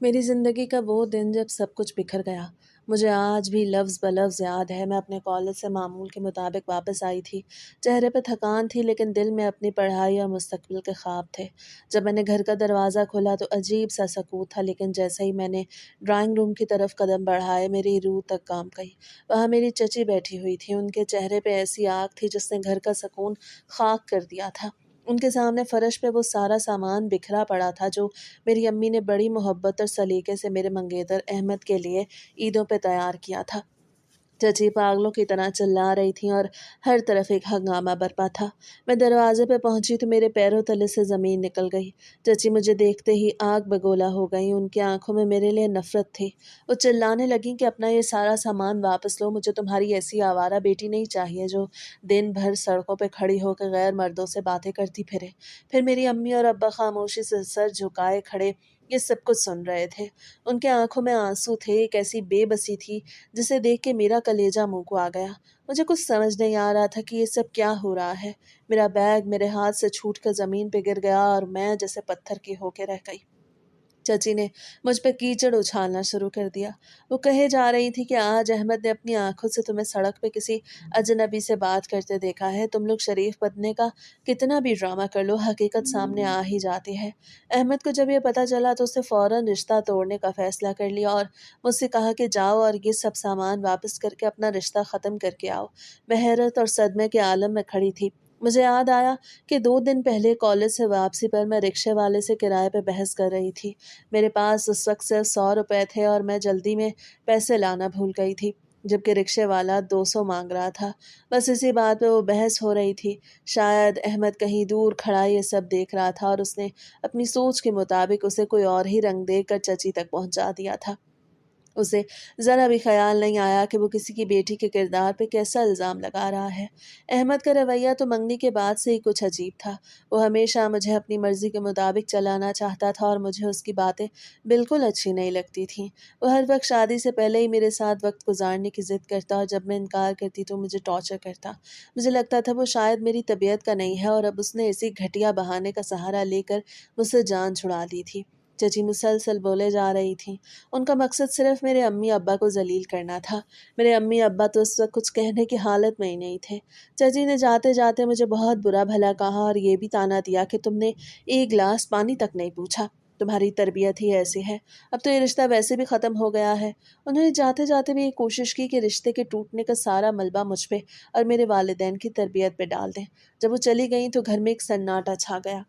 मेरी ज़िंदगी का वो दिन जब सब कुछ बिखर गया, मुझे आज भी लफ्ज़ ब-लफ्ज़ याद है। मैं अपने कॉलेज से मामूल के मुताबिक वापस आई थी। चेहरे पे थकान थी लेकिन दिल में अपनी पढ़ाई और मुस्तक़बिल के ख़्वाब थे। जब मैंने घर का दरवाज़ा खोला तो अजीब-सा सकूत था, लेकिन जैसे ही मैंने ड्राइंग रूम की तरफ कदम बढ़ाए, मेरी रूह तक काँप गई। वहाँ मेरी चची बैठी हुई थी, उनके चेहरे पे ऐसी आग थी जिसने घर का सुकून ख़ाक कर दिया था। उनके सामने फ़र्श पे वो सारा सामान बिखरा पड़ा था जो मेरी अम्मी ने बड़ी मोहब्बत और सलीके से मेरे मंगेतर अहमद के लिए ईदों पे तैयार किया था। चची पागलों की तरह चिल्ला रही थीं और हर तरफ एक हंगामा बरपा था। मैं दरवाजे पे पहुंची तो मेरे पैरों तले से ज़मीन निकल गई। चची मुझे देखते ही आग बगोला हो गई। उनकी आंखों में मेरे लिए नफरत थी। वो चिल्लाने लगीं कि अपना ये सारा सामान वापस लो, मुझे तुम्हारी ऐसी आवारा बेटी नहीं चाहिए जो दिन भर सड़कों पे खड़ी होकर गैर मर्दों से बातें करती फिरे। फिर मेरी अम्मी और अब्बा खामोशी से सर झुकाए खड़े ये सब कुछ सुन रहे थे। उनके आंखों में आंसू थे, एक ऐसी बेबसी थी जिसे देख के मेरा कलेजा मुंह को आ गया। मुझे कुछ समझ नहीं आ रहा था कि ये सब क्या हो रहा है। मेरा बैग मेरे हाथ से छूटकर ज़मीन पे गिर गया और मैं जैसे पत्थर की होके रह गई। चची ने मुझ पे कीचड़ उछालना शुरू कर दिया। वो कहे जा रही थी कि आज अहमद ने अपनी आंखों से तुम्हें सड़क पे किसी अजनबी से बात करते देखा है। तुम लोग शरीफ बनने का कितना भी ड्रामा कर लो, हकीकत सामने आ ही जाती है। अहमद को जब ये पता चला तो उसने फ़ौरन रिश्ता तोड़ने का फ़ैसला कर लिया और मुझसे कहा कि जाओ और ये सब सामान वापस करके अपना रिश्ता ख़त्म करके आओ। मैं हैरत और सदमे के आलम में खड़ी थी। मुझे याद आया कि 2 दिन पहले कॉलेज से वापसी पर मैं रिक्शे वाले से किराए पे बहस कर रही थी। मेरे पास उस वक़्त सिर्फ़ 100 रुपए थे और मैं जल्दी में पैसे लाना भूल गई थी, जबकि रिक्शे वाला 200 माँग रहा था। बस इसी बात पे वो बहस हो रही थी। शायद अहमद कहीं दूर खड़ा ये सब देख रहा था और उसने अपनी सोच के मुताबिक उसे कोई और ही रंग देकर चची तक पहुँचा दिया था। उसे ज़रा भी ख़याल नहीं आया कि वो किसी की बेटी के किरदार पे कैसा इल्ज़ाम लगा रहा है। अहमद का रवैया तो मंगनी के बाद से ही कुछ अजीब था। वो हमेशा मुझे अपनी मर्ज़ी के मुताबिक चलाना चाहता था और मुझे उसकी बातें बिल्कुल अच्छी नहीं लगती थीं। वो हर वक़्त शादी से पहले ही मेरे साथ वक़्त गुज़ारने की ज़िद करता और जब मैं इनकार करती तो मुझे टॉर्चर करता। मुझे लगता था वो शायद मेरी तबीयत का नहीं है और अब उसने इसी घटिया बहाने का सहारा लेकर मुझसे जान छुड़ा ली थी। चची मुसलसल बोले जा रही थीं। उनका मकसद सिर्फ मेरे अम्मी-अब्बा को ज़लील करना था। मेरे अम्मी-अब्बा तो उस वक़्त कुछ कहने की हालत में ही नहीं थे। चाची ने जाते-जाते मुझे बहुत बुरा-भला कहा और ये भी ताना दिया कि तुमने एक गिलास पानी तक नहीं पूछा। तुम्हारी तरबियत ही ऐसी है। अब तो ये रिश्ता वैसे भी ख़त्म हो गया है। उन्होंने जाते-जाते भी ये कोशिश की कि रिश्ते के टूटने का सारा मलबा मुझ पे और मेरे वालिदैन की तरबियत पे डाल दें। जब वो चली गईं तो घर में एक सन्नाटा छा गया,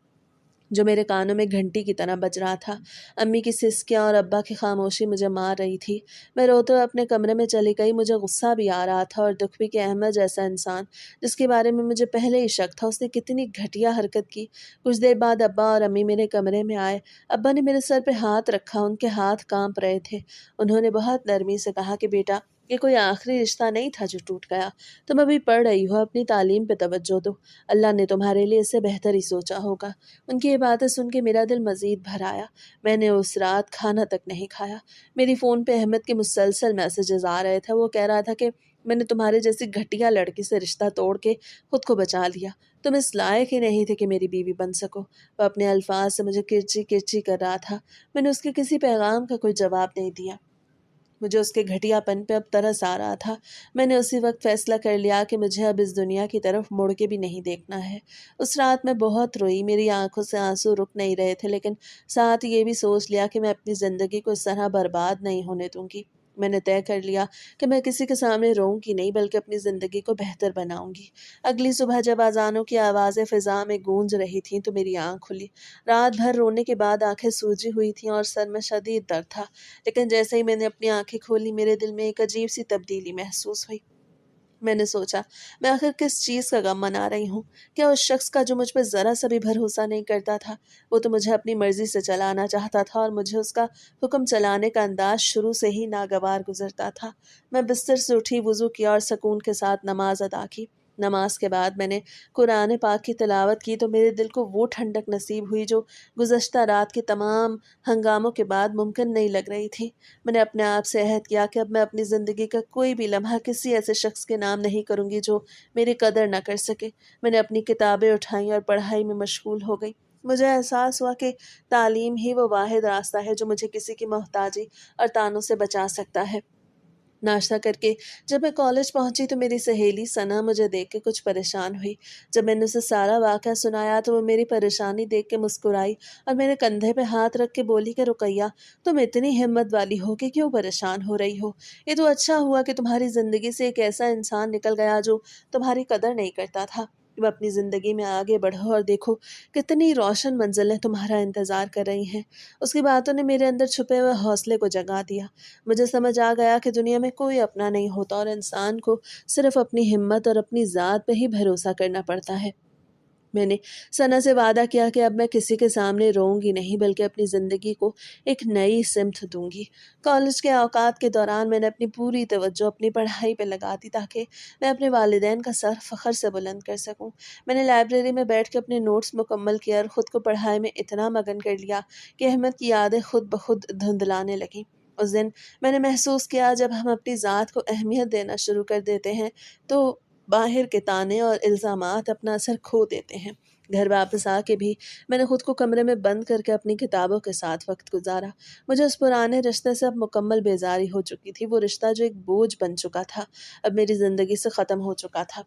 जो मेरे कानों में घंटी की तरह बज रहा था। अम्मी की सिसकियाँ और अब्बा की खामोशी मुझे मार रही थी। मैं रोते हुए अपने कमरे में चली गई। मुझे गुस्सा भी आ रहा था और दुख भी कि अहमद जैसा इंसान, जिसके बारे में मुझे पहले ही शक था, उसने कितनी घटिया हरकत की। कुछ देर बाद अब्बा और अम्मी मेरे कमरे में आए। अब्बा ने मेरे सर पे हाथ रखा, उनके हाथ काँप रहे थे। उन्होंने बहुत नरमी से कहा कि बेटा, ये कोई आखिरी रिश्ता नहीं था जो टूट गया। तुम अभी पढ़ रही हो, अपनी तालीम पे तवज्जो दो। अल्लाह ने तुम्हारे लिए इससे बेहतर ही सोचा होगा। उनकी ये बातें सुन के मेरा दिल मज़ीद भर आया। मैंने उस रात खाना तक नहीं खाया। मेरी फ़ोन पे अहमद के मुसलसल मैसेजेस आ रहे थे। वो कह रहा था कि मैंने तुम्हारे जैसी घटिया लड़की से रिश्ता तोड़ के खुद को बचा लिया। तुम इस लायक ही नहीं थे कि मेरी बीवी बन सको। वो अपने अल्फाज से मुझे किरची-किरची कर रहा था। मैंने उसके किसी पैगाम का कोई जवाब नहीं दिया। मुझे उसके घटियापन पे अब तरस आ रहा था। मैंने उसी वक़्त फ़ैसला कर लिया कि मुझे अब इस दुनिया की तरफ मुड़ के भी नहीं देखना है। उस रात मैं बहुत रोई, मेरी आँखों से आँसू रुक नहीं रहे थे, लेकिन साथ ये भी सोच लिया कि मैं अपनी ज़िंदगी को इस तरह बर्बाद नहीं होने दूँगी। मैंने तय कर लिया कि मैं किसी के सामने रोऊँगी नहीं, बल्कि अपनी ज़िंदगी को बेहतर बनाऊँगी। अगली सुबह जब अज़ानों की आवाज़ें फ़िज़ा में गूंज रही थीं, तो मेरी आँख खुली। रात भर रोने के बाद आँखें सूजी हुई थीं और सर में शदीद दर्द था। लेकिन जैसे ही मैंने अपनी आँखें खोली, मेरे दिल में एक अजीब-सी तब्दीली महसूस हुई। मैंने सोचा, मैं आखिर किस चीज़ का गम मना रही हूँ? क्या उस शख्स का जो मुझ पे ज़रा-सा भी भरोसा नहीं करता था? वो तो मुझे अपनी मर्ज़ी से चलाना चाहता था और मुझे उसका हुक्म चलाने का अंदाज़ शुरू से ही नागवार गुज़रता था। मैं बिस्तर से उठी, वुज़ू किया और सकून के साथ नमाज़ अदा की। नमाज के बाद मैंने कुरान पाक की तिलावत की तो मेरे दिल को वो ठंडक नसीब हुई जो गुज़श्ता रात के तमाम हंगामों के बाद मुमकिन नहीं लग रही थी। मैंने अपने आप से अहद किया कि अब मैं अपनी ज़िंदगी का कोई भी लम्हा किसी ऐसे शख्स के नाम नहीं करूँगी जो मेरी कदर ना कर सके। मैंने अपनी किताबें उठाईं और पढ़ाई में मशगूल हो गई। مجھے احساس ہوا کہ تعلیم ہی وہ واحد راستہ ہے جو مجھے کسی کی محتاجی اور تانوں سے بچا سکتا ہے۔ ناشتہ کر کے جب میں کالج پہنچی تو میری سہیلی ثنا مجھے دیکھ کے کچھ پریشان ہوئی۔ جب میں نے اسے سارا واقعہ سنایا تو وہ میری پریشانی دیکھ کے مسکرائی اور میرے کندھے پہ ہاتھ رکھ کے بولی کہ رقیہ، تم اتنی ہمت والی ہو کہ کیوں پریشان ہو رہی ہو؟ یہ تو اچھا ہوا کہ تمہاری زندگی سے ایک ایسا انسان نکل گیا جو تمہاری قدر نہیں کرتا تھا۔ تم اپنی زندگی میں آگے بڑھو اور دیکھو کتنی روشن منزلیں تمہارا انتظار کر رہی ہیں۔ اس کی باتوں نے میرے اندر چھپے ہوئے حوصلے کو جگا دیا۔ مجھے سمجھ آ گیا کہ دنیا میں کوئی اپنا نہیں ہوتا اور انسان کو صرف اپنی ہمت اور اپنی ذات پہ ہی بھروسہ کرنا پڑتا ہے۔ میں نے ثنا سے وعدہ کیا کہ اب میں کسی کے سامنے روؤں گی نہیں بلکہ اپنی زندگی کو ایک نئی سمت دوں گی۔ کالج کے اوقات کے دوران میں نے اپنی پوری توجہ اپنی پڑھائی پہ لگا دی تاکہ میں اپنے والدین کا سر فخر سے بلند کر سکوں۔ میں نے لائبریری میں بیٹھ کے اپنے نوٹس مکمل کیا اور خود کو پڑھائی میں اتنا مگن کر لیا کہ احمد کی یادیں خود بخود دھندلانے لگیں۔ اس دن میں نے محسوس کیا جب ہم اپنی ذات کو اہمیت دینا شروع کر دیتے ہیں تو باہر کے تانے اور الزامات اپنا اثر کھو دیتے ہیں۔ گھر واپس آ کے بھی میں نے خود کو کمرے میں بند کر کے اپنی کتابوں کے ساتھ وقت گزارا۔ مجھے اس پرانے رشتے سے اب مکمل بیزاری ہو چکی تھی۔ وہ رشتہ جو ایک بوجھ بن چکا تھا اب میری زندگی سے ختم ہو چکا تھا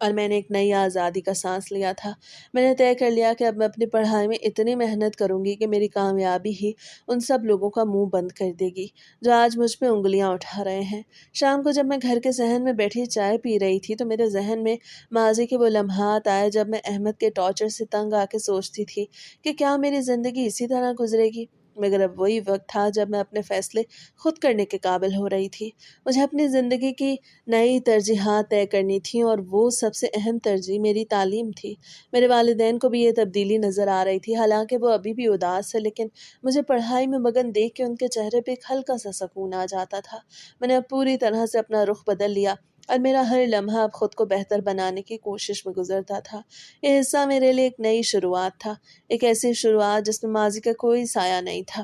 اور میں نے ایک نئی آزادی کا سانس لیا تھا۔ میں نے طے کر لیا کہ اب میں اپنی پڑھائی میں اتنی محنت کروں گی کہ میری کامیابی ہی ان سب لوگوں کا منہ بند کر دے گی جو آج مجھ پہ انگلیاں اٹھا رہے ہیں۔ شام کو جب میں گھر کے صحن میں بیٹھی چائے پی رہی تھی تو میرے ذہن میں ماضی کے وہ لمحات آئے جب میں احمد کے ٹارچر سے تنگ آ کے سوچتی تھی کہ کیا میری زندگی اسی طرح گزرے گی، مگر اب وہی وقت تھا جب میں اپنے فیصلے خود کرنے کے قابل ہو رہی تھی۔ مجھے اپنی زندگی کی نئی ترجیحات طے کرنی تھیں اور وہ سب سے اہم ترجیح میری تعلیم تھی۔ میرے والدین کو بھی یہ تبدیلی نظر آ رہی تھی، حالانکہ وہ ابھی بھی اداس ہے، لیکن مجھے پڑھائی میں مگن دیکھ کے ان کے چہرے پہ ایک ہلکا سا سکون آ جاتا تھا۔ میں نے اب پوری طرح سے اپنا رخ بدل لیا اور میرا ہر لمحہ اب خود کو بہتر بنانے کی کوشش میں گزرتا تھا۔ یہ حصہ میرے لیے ایک نئی شروعات تھا، ایک ایسی شروعات جس میں ماضی کا کوئی سایہ نہیں تھا۔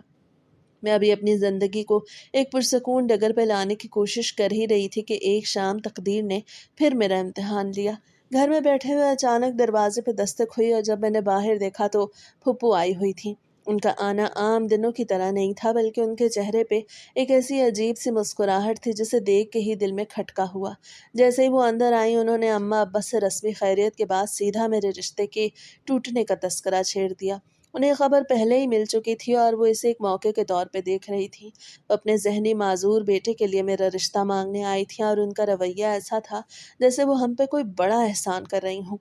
میں ابھی اپنی زندگی کو ایک پرسکون ڈگر پہ لانے کی کوشش کر ہی رہی تھی کہ ایک شام تقدیر نے پھر میرا امتحان لیا۔ گھر میں بیٹھے ہوئے اچانک دروازے پہ دستک ہوئی اور جب میں نے باہر دیکھا تو پھپھو آئی ہوئی تھی۔ ان کا آنا عام دنوں کی طرح نہیں تھا بلکہ ان کے چہرے پہ ایک ایسی عجیب سی مسکراہٹ تھی جسے دیکھ کے ہی دل میں کھٹکا ہوا۔ جیسے ہی وہ اندر آئیں انہوں نے اماں ابا سے رسمی خیریت کے بعد سیدھا میرے رشتے کے ٹوٹنے کا تذکرہ چھیڑ دیا۔ انہیں خبر پہلے ہی مل چکی تھی اور وہ اسے ایک موقع کے طور پہ دیکھ رہی تھی۔ وہ اپنے ذہنی معذور بیٹے کے لیے میرا رشتہ مانگنے آئی تھیں اور ان کا رویہ ایسا تھا جیسے وہ ہم پہ کوئی بڑا احسان کر رہی ہوں۔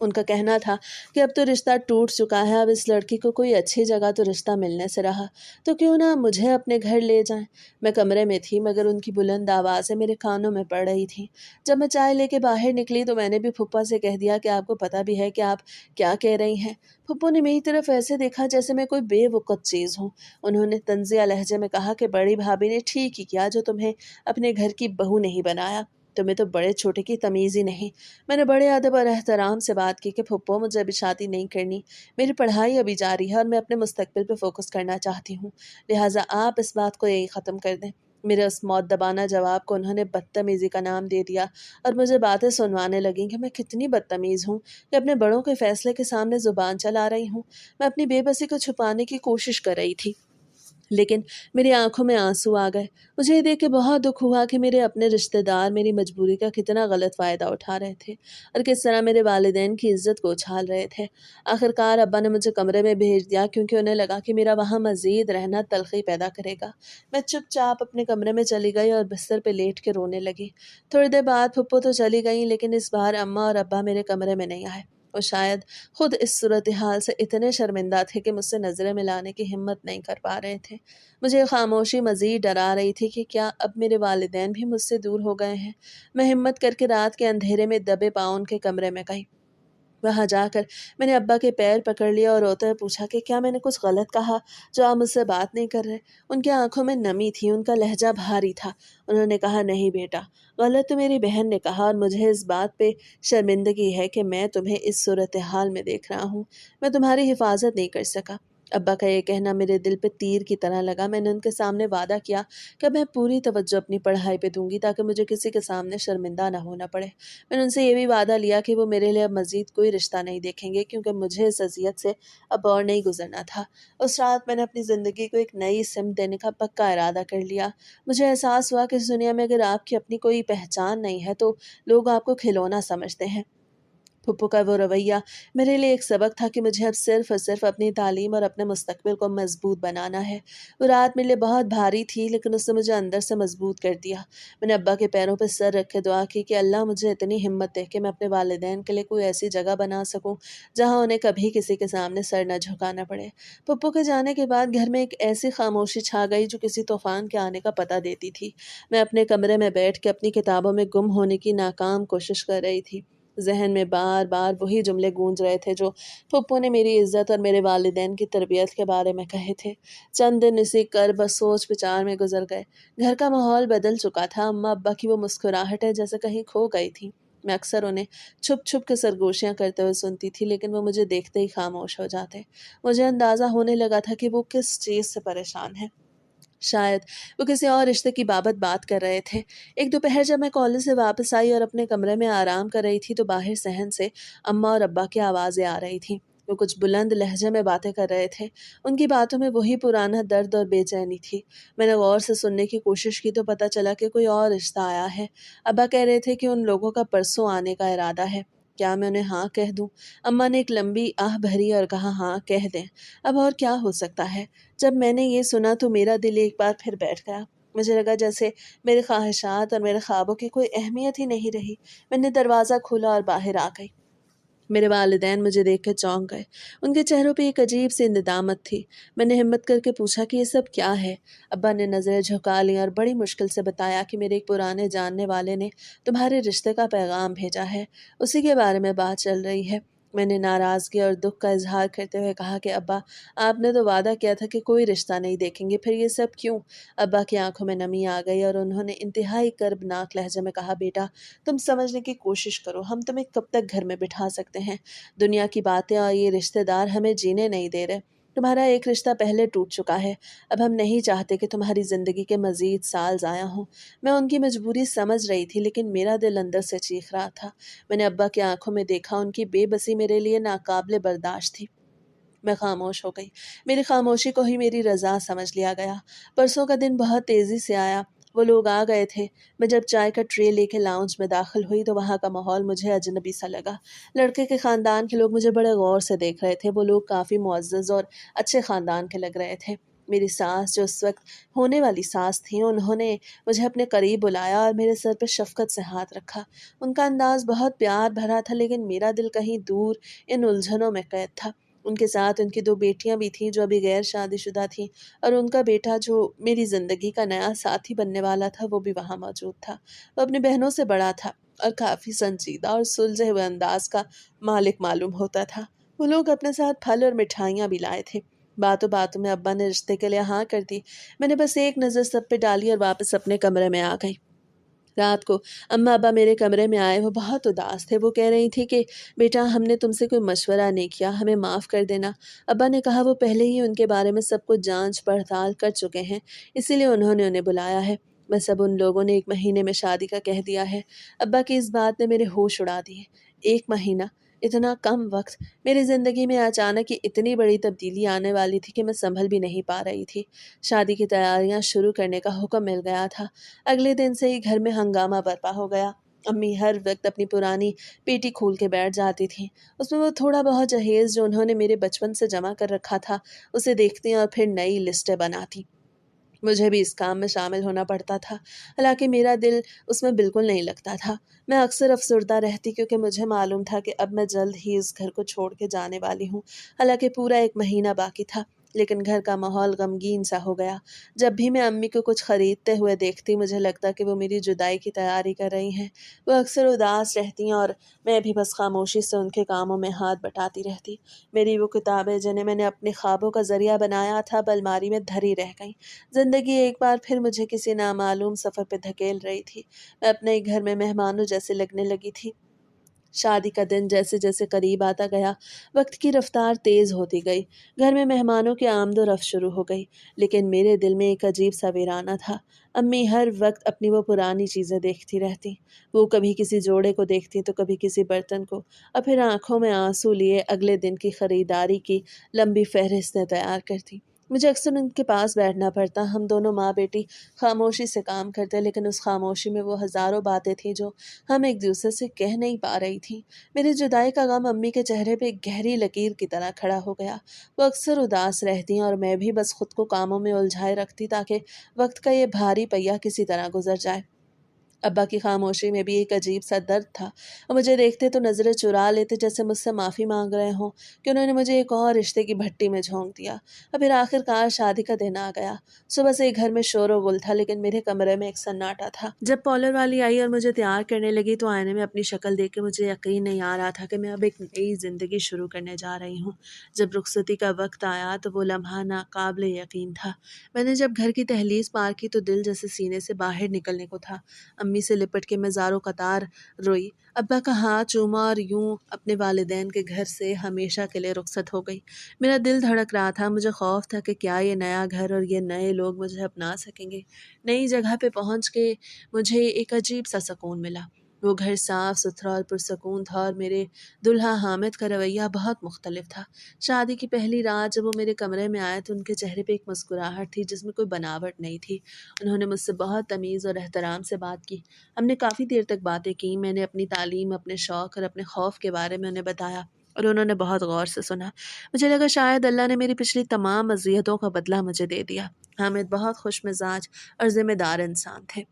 ان کا کہنا تھا کہ اب تو رشتہ ٹوٹ چکا ہے، اب اس لڑکی کو کوئی اچھی جگہ تو رشتہ ملنے سے رہا تو کیوں نہ مجھے اپنے گھر لے جائیں۔ میں کمرے میں تھی مگر ان کی بلند آوازیں میرے کانوں میں پڑ رہی تھیں۔ جب میں چائے لے کے باہر نکلی تو میں نے بھی پھپھا سے کہہ دیا کہ آپ کو پتہ بھی ہے کہ آپ کیا کہہ رہی ہیں۔ پھپھو نے میری طرف ایسے دیکھا جیسے میں کوئی بے وقت چیز ہوں۔ انہوں نے طنزیہ لہجے میں کہا کہ بڑی بھابھی نے ٹھیک ہی کیا جو تمہیں اپنے گھر کی بہو نہیں بنایا، تمہیں تو بڑے چھوٹے کی تمیز ہی نہیں۔ میں نے بڑے ادب اور احترام سے بات کی کہ پھپھو مجھے ابھی شادی نہیں کرنی، میری پڑھائی ابھی جاری ہے اور میں اپنے مستقبل پہ فوکس کرنا چاہتی ہوں، لہٰذا آپ اس بات کو یہی ختم کر دیں۔ میرے اس موت دبانا جواب کو انہوں نے بدتمیزی کا نام دے دیا اور مجھے باتیں سنوانے لگیں کہ میں کتنی بدتمیز ہوں کہ اپنے بڑوں کے فیصلے کے سامنے زبان چلا رہی ہوں۔ میں اپنی بے بسی کو چھپانے کی کوشش کر رہی تھی لیکن میری آنکھوں میں آنسو آ گئے۔ مجھے یہ دیکھ کے بہت دکھ ہوا کہ میرے اپنے رشتہ دار میری مجبوری کا کتنا غلط فائدہ اٹھا رہے تھے اور کس طرح میرے والدین کی عزت کو اچھال رہے تھے۔ آخرکار ابا نے مجھے کمرے میں بھیج دیا کیونکہ انہیں لگا کہ میرا وہاں مزید رہنا تلخی پیدا کرے گا۔ میں چپ چاپ اپنے کمرے میں چلی گئی اور بستر پہ لیٹ کے رونے لگی۔ تھوڑی دیر بعد پھپھو تو چلی گئیں لیکن اس بار اماں اور ابا میرے کمرے میں نہیں آئے۔ وہ شاید خود اس صورتحال سے اتنے شرمندہ تھے کہ مجھ سے نظریں ملانے کی ہمت نہیں کر پا رہے تھے۔ مجھے خاموشی مزید ڈرا رہی تھی کہ کیا اب میرے والدین بھی مجھ سے دور ہو گئے ہیں۔ میں ہمت کر کے رات کے اندھیرے میں دبے پاؤں ان کے کمرے میں گئی۔ وہاں جا کر میں نے ابا کے پیر پکڑ لیا اور روتے ہوئے پوچھا کہ کیا میں نے کچھ غلط کہا جو آپ مجھ سے بات نہیں کر رہے۔ ان کی آنکھوں میں نمی تھی، ان کا لہجہ بھاری تھا۔ انہوں نے کہا نہیں بیٹا، غلط تو میری بہن نے کہا اور مجھے اس بات پہ شرمندگی ہے کہ میں تمہیں اس صورتحال میں دیکھ رہا ہوں۔ میں تمہاری حفاظت نہیں کر سکا۔ ابا کا یہ کہنا میرے دل پہ تیر کی طرح لگا۔ میں نے ان کے سامنے وعدہ کیا کہ میں پوری توجہ اپنی پڑھائی پہ دوں گی تاکہ مجھے کسی کے سامنے شرمندہ نہ ہونا پڑے۔ میں نے ان سے یہ بھی وعدہ لیا کہ وہ میرے لیے اب مزید کوئی رشتہ نہیں دیکھیں گے، کیونکہ مجھے اس اذیت سے اب اور نہیں گزرنا تھا۔ اس رات میں نے اپنی زندگی کو ایک نئی سمت دینے کا پکا ارادہ کر لیا۔ مجھے احساس ہوا کہ اس دنیا میں اگر آپ کی اپنی کوئی پہچان نہیں ہے تو لوگ آپ کو کھلونا سمجھتے ہیں۔ پھپھو کا وہ رویہ میرے لیے ایک سبق تھا کہ مجھے اب صرف اور صرف اپنی تعلیم اور اپنے مستقبل کو مضبوط بنانا ہے۔ وہ رات میرے لیے بہت بھاری تھی، لیکن اس نے مجھے اندر سے مضبوط کر دیا۔ میں نے ابا کے پیروں پہ سر رکھ کے دعا کی کہ اللہ مجھے اتنی ہمت دے کہ میں اپنے والدین کے لیے کوئی ایسی جگہ بنا سکوں جہاں انہیں کبھی کسی کے سامنے سر نہ جھکانا پڑے۔ پھپھو کے جانے کے بعد گھر میں ایک ایسی خاموشی چھا گئی جو کسی طوفان کے آنے کا پتہ دیتی تھی۔ میں اپنے کمرے میں بیٹھ کے اپنی کتابوں میں گم ہونے کی ناکام کوشش کر رہی تھی۔ ذہن میں بار بار وہی جملے گونج رہے تھے جو پھپھو نے میری عزت اور میرے والدین کی تربیت کے بارے میں کہے تھے۔ چند دن اسی کرب اور سوچ بچار میں گزر گئے۔ گھر کا ماحول بدل چکا تھا۔ اماں ابا کی وہ مسکراہٹیں جیسے کہیں کھو گئی تھیں۔ میں اکثر انہیں چھپ چھپ کے سرگوشیاں کرتے ہوئے سنتی تھی، لیکن وہ مجھے دیکھتے ہی خاموش ہو جاتے۔ مجھے اندازہ ہونے لگا تھا کہ وہ کس چیز سے پریشان ہیں۔ شاید وہ کسی اور رشتے کی بات کر رہے تھے۔ ایک دوپہر جب میں کالج سے واپس آئی اور اپنے کمرے میں آرام کر رہی تھی تو باہر صحن سے اماں اور ابا کی آوازیں آ رہی تھیں۔ وہ کچھ بلند لہجے میں باتیں کر رہے تھے۔ ان کی باتوں میں وہی پرانا درد اور بے چینی تھی۔ میں نے غور سے سننے کی کوشش کی تو پتہ چلا کہ کوئی اور رشتہ آیا ہے۔ ابا کہہ رہے تھے کہ ان لوگوں کا پرسوں آنے کا ارادہ ہے۔ کیا میں انہیں ہاں کہہ دوں؟ اماں نے ایک لمبی آہ بھری اور کہا ہاں کہہ دیں۔ اب اور کیا ہو سکتا ہے؟ جب میں نے یہ سنا تو میرا دل ایک بار پھر بیٹھ گیا۔ مجھے لگا جیسے میرے خواہشات اور میرے خوابوں کی کوئی اہمیت ہی نہیں رہی۔ میں نے دروازہ کھولا اور باہر آ گئی۔ میرے والدین مجھے دیکھ کے چونک گئے۔ ان کے چہروں پہ ایک عجیب سی ندامت تھی۔ میں نے ہمت کر کے پوچھا کہ یہ سب کیا ہے؟ ابا نے نظریں جھکا لیں اور بڑی مشکل سے بتایا کہ میرے ایک پرانے جاننے والے نے تمہارے رشتے کا پیغام بھیجا ہے، اسی کے بارے میں بات چل رہی ہے۔ میں نے ناراضگی اور دکھ کا اظہار کرتے ہوئے کہا کہ ابا، آپ نے تو وعدہ کیا تھا کہ کوئی رشتہ نہیں دیکھیں گے، پھر یہ سب کیوں؟ ابا کی آنکھوں میں نمی آ گئی اور انہوں نے انتہائی کربناک لہجے میں کہا بیٹا، تم سمجھنے کی کوشش کرو، ہم تمہیں کب تک گھر میں بٹھا سکتے ہیں؟ دنیا کی باتیں اور یہ رشتہ دار ہمیں جینے نہیں دے رہے۔ تمہارا ایک رشتہ پہلے ٹوٹ چکا ہے، اب ہم نہیں چاہتے کہ تمہاری زندگی کے مزید سال ضائع ہوں۔ میں ان کی مجبوری سمجھ رہی تھی، لیکن میرا دل اندر سے چیخ رہا تھا۔ میں نے ابا کی آنکھوں میں دیکھا، ان کی بے بسی میرے لیے ناقابل برداشت تھی۔ میں خاموش ہو گئی۔ میری خاموشی کو ہی میری رضا سمجھ لیا گیا۔ پرسوں کا دن بہت تیزی سے آیا۔ وہ لوگ آ گئے تھے۔ میں جب چائے کا ٹرے لے کے لاؤنج میں داخل ہوئی تو وہاں کا ماحول مجھے اجنبی سا لگا۔ لڑکے کے خاندان کے لوگ مجھے بڑے غور سے دیکھ رہے تھے۔ وہ لوگ کافی معزز اور اچھے خاندان کے لگ رہے تھے۔ میری ساس جو اس وقت ہونے والی ساس تھیں، انہوں نے مجھے اپنے قریب بلایا اور میرے سر پہ شفقت سے ہاتھ رکھا۔ ان کا انداز بہت پیار بھرا تھا، لیکن میرا دل کہیں دور ان الجھنوں میں قید تھا۔ ان کے ساتھ ان کی 2 بیٹیاں بھی تھیں جو ابھی غیر شادی شدہ تھیں، اور ان کا بیٹا جو میری زندگی کا نیا ساتھی بننے والا تھا وہ بھی وہاں موجود تھا۔ وہ اپنی بہنوں سے بڑا تھا اور کافی سنجیدہ اور سلجھے ہوئے انداز کا مالک معلوم ہوتا تھا۔ وہ لوگ اپنے ساتھ پھل اور مٹھائیاں بھی لائے تھے۔ باتوں باتوں میں ابا نے رشتے کے لیے ہاں کر دی۔ میں نے بس ایک نظر سب پہ ڈالی اور واپس اپنے کمرے میں آ گئی۔ رات کو اماں ابا میرے کمرے میں آئے۔ وہ بہت اداس تھے۔ وہ کہہ رہی تھی کہ بیٹا، ہم نے تم سے کوئی مشورہ نہیں کیا، ہمیں معاف کر دینا۔ ابا نے کہا وہ پہلے ہی ان کے بارے میں سب کچھ جانچ پڑتال کر چکے ہیں، اسی لیے انہوں نے انہیں بلایا ہے۔ بس اب ان لوگوں نے 1 مہینے میں شادی کا کہہ دیا ہے۔ ابا کی اس بات نے میرے ہوش اڑا دیے۔ 1 مہینہ! اتنا کم وقت! میری زندگی میں اچانک اتنی بڑی تبدیلی آنے والی تھی کہ میں سنبھل بھی نہیں پا رہی تھی۔ شادی کی تیاریاں شروع کرنے کا حکم مل گیا تھا۔ اگلے دن سے ہی گھر میں ہنگامہ برپا ہو گیا۔ امی ہر وقت اپنی پرانی پیٹی کھول کے بیٹھ جاتی تھیں۔ اس میں وہ تھوڑا بہت جہیز جو انہوں نے میرے بچپن سے جمع کر رکھا تھا اسے دیکھتی اور پھر نئی لسٹیں بناتی۔ مجھے بھی اس کام میں شامل ہونا پڑتا تھا، حالانکہ میرا دل اس میں بالکل نہیں لگتا تھا۔ میں اکثر افسردہ رہتی کیونکہ مجھے معلوم تھا کہ اب میں جلد ہی اس گھر کو چھوڑ کے جانے والی ہوں۔ حالانکہ پورا 1 مہینہ باقی تھا، لیکن گھر کا ماحول غمگین سا ہو گیا۔ جب بھی میں امی کو کچھ خریدتے ہوئے دیکھتی مجھے لگتا کہ وہ میری جدائی کی تیاری کر رہی ہیں۔ وہ اکثر اداس رہتی ہیں اور میں بھی بس خاموشی سے ان کے کاموں میں ہاتھ بٹاتی رہتی۔ میری وہ کتابیں جنہیں میں نے اپنے خوابوں کا ذریعہ بنایا تھا اب الماری میں دھری رہ گئیں۔ زندگی ایک بار پھر مجھے کسی نامعلوم سفر پہ دھکیل رہی تھی۔ میں اپنے ہی گھر میں مہمانوں جیسے لگنے لگی تھی۔ شادی کا دن جیسے جیسے قریب آتا گیا، وقت کی رفتار تیز ہوتی گئی۔ گھر میں مہمانوں کی آمد و رفت شروع ہو گئی، لیکن میرے دل میں ایک عجیب سا ویرانہ تھا۔ امی ہر وقت اپنی وہ پرانی چیزیں دیکھتی رہتی۔ وہ کبھی کسی جوڑے کو دیکھتی تو کبھی کسی برتن کو، اور پھر آنکھوں میں آنسو لیے اگلے دن کی خریداری کی لمبی فہرستیں تیار کرتی۔ مجھے اکثر ان کے پاس بیٹھنا پڑتا۔ ہم دونوں ماں بیٹی خاموشی سے کام کرتے، لیکن اس خاموشی میں وہ ہزاروں باتیں تھیں جو ہم ایک دوسرے سے کہہ نہیں پا رہی تھیں۔ میری جدائی کا غم امی کے چہرے پہ ایک گہری لکیر کی طرح کھڑا ہو گیا۔ وہ اکثر اداس رہتی اور میں بھی بس خود کو کاموں میں الجھائے رکھتی تاکہ وقت کا یہ بھاری پہیہ کسی طرح گزر جائے۔ ابا کی خاموشی میں بھی ایک عجیب سا درد تھا۔ وہ مجھے دیکھتے تو نظریں چرا لیتے، جیسے مجھ سے معافی مانگ رہے ہوں کہ انہوں نے مجھے ایک اور رشتے کی بھٹی میں جھونک دیا۔ اور پھر آخر کار شادی کا دن آ گیا۔ صبح سے گھر میں شور و گل تھا، لیکن میرے کمرے میں ایک سناٹا تھا۔ جب پارلر والی آئی اور مجھے تیار کرنے لگی تو آئینے میں اپنی شکل دیکھ کے مجھے یقین نہیں آ رہا تھا کہ میں اب ایک نئی زندگی شروع کرنے جا رہی ہوں۔ جب رخصتی کا وقت آیا تو وہ لمحہ ناقابل یقین تھا۔ میں نے جب گھر کی دہلیز پار کی تو دل جیسے سینے سے باہر نکلنے کو تھا۔ امی سے لپٹ کے میں زاروں قطار روئی، ابا کا ہاتھ چوما اور یوں اپنے والدین کے گھر سے ہمیشہ کے لیے رخصت ہو گئی۔ میرا دل دھڑک رہا تھا، مجھے خوف تھا کہ کیا یہ نیا گھر اور یہ نئے لوگ مجھے اپنا سکیں گے۔ نئی جگہ پہ پہنچ کے مجھے ایک عجیب سا سکون ملا۔ وہ گھر صاف ستھرا اور پرسکون تھا، اور میرے دلہا حامد کا رویہ بہت مختلف تھا۔ شادی کی پہلی رات جب وہ میرے کمرے میں آئے تو ان کے چہرے پہ ایک مسکراہٹ تھی جس میں کوئی بناوٹ نہیں تھی۔ انہوں نے مجھ سے بہت تمیز اور احترام سے بات کی۔ ہم نے کافی دیر تک باتیں کی۔ میں نے اپنی تعلیم، اپنے شوق اور اپنے خوف کے بارے میں انہیں بتایا، اور انہوں نے بہت غور سے سنا۔ مجھے لگا شاید اللہ نے میری پچھلی تمام اذیتوں کا بدلہ مجھے دے دیا۔ حامد بہت خوش مزاج اور ذمہ دار انسان تھے۔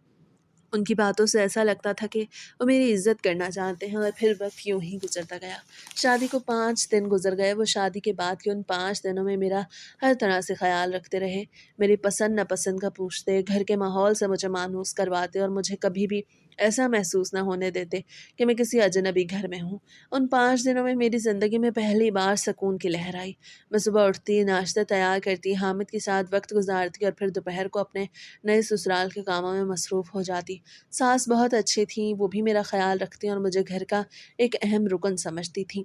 ان کی باتوں سے ایسا لگتا تھا کہ وہ میری عزت کرنا چاہتے ہیں، اور پھر وقت یوں ہی گزرتا گیا۔ شادی کو 5 دن گزر گئے۔ وہ شادی کے بعد کے ان 5 دنوں میں میرا ہر طرح سے خیال رکھتے رہے۔ میری پسند ناپسند کا پوچھتے، گھر کے ماحول سے مجھے مانوس کرواتے، اور مجھے کبھی بھی ایسا محسوس نہ ہونے دیتے کہ میں کسی اجنبی گھر میں ہوں۔ ان 5 دنوں میں میری زندگی میں پہلی بار سکون کی لہر آئی۔ میں صبح اٹھتی، ناشتہ تیار کرتی، حامد کے ساتھ وقت گزارتی، اور پھر دوپہر کو اپنے نئے سسرال کے کاموں میں مصروف ہو جاتی۔ ساس بہت اچھی تھیں، وہ بھی میرا خیال رکھتی اور مجھے گھر کا ایک اہم رکن سمجھتی تھیں۔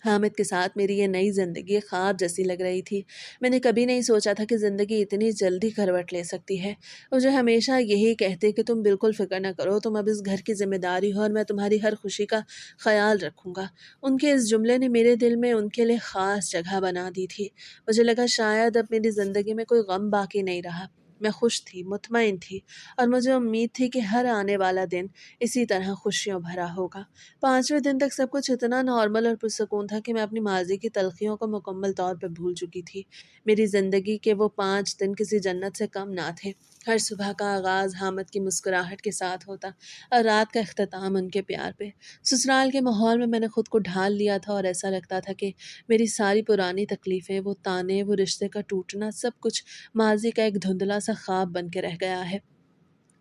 حامد کے ساتھ میری یہ نئی زندگی خواب جیسی لگ رہی تھی۔ میں نے کبھی نہیں سوچا تھا کہ زندگی اتنی جلدی کروٹ لے سکتی ہے۔ مجھے ہمیشہ یہی کہتے کہ تم بالکل فکر نہ کرو، تم اب اس گھر کی ذمہ داری ہو اور میں تمہاری ہر خوشی کا خیال رکھوں گا۔ ان کے اس جملے نے میرے دل میں ان کے لیے خاص جگہ بنا دی تھی۔ مجھے لگا شاید اب میری زندگی میں کوئی غم باقی نہیں رہا۔ میں خوش تھی، مطمئن تھی، اور مجھے امید تھی کہ ہر آنے والا دن اسی طرح خوشیوں بھرا ہوگا۔ 5ویں دن تک سب کچھ اتنا نارمل اور پرسکون تھا کہ میں اپنی ماضی کی تلخیوں کو مکمل طور پر بھول چکی تھی۔ میری زندگی کے وہ 5 دن کسی جنت سے کم نہ تھے۔ ہر صبح کا آغاز حامد کی مسکراہٹ کے ساتھ ہوتا، اور رات کا اختتام ان کے پیار پہ۔ سسرال کے ماحول میں نے خود کو ڈھال لیا تھا، اور ایسا لگتا تھا کہ میری ساری پرانی تکلیفیں، وہ تانے، وہ رشتے کا ٹوٹنا، سب کچھ ماضی کا ایک دھندلا سا خواب بن کے رہ گیا ہے۔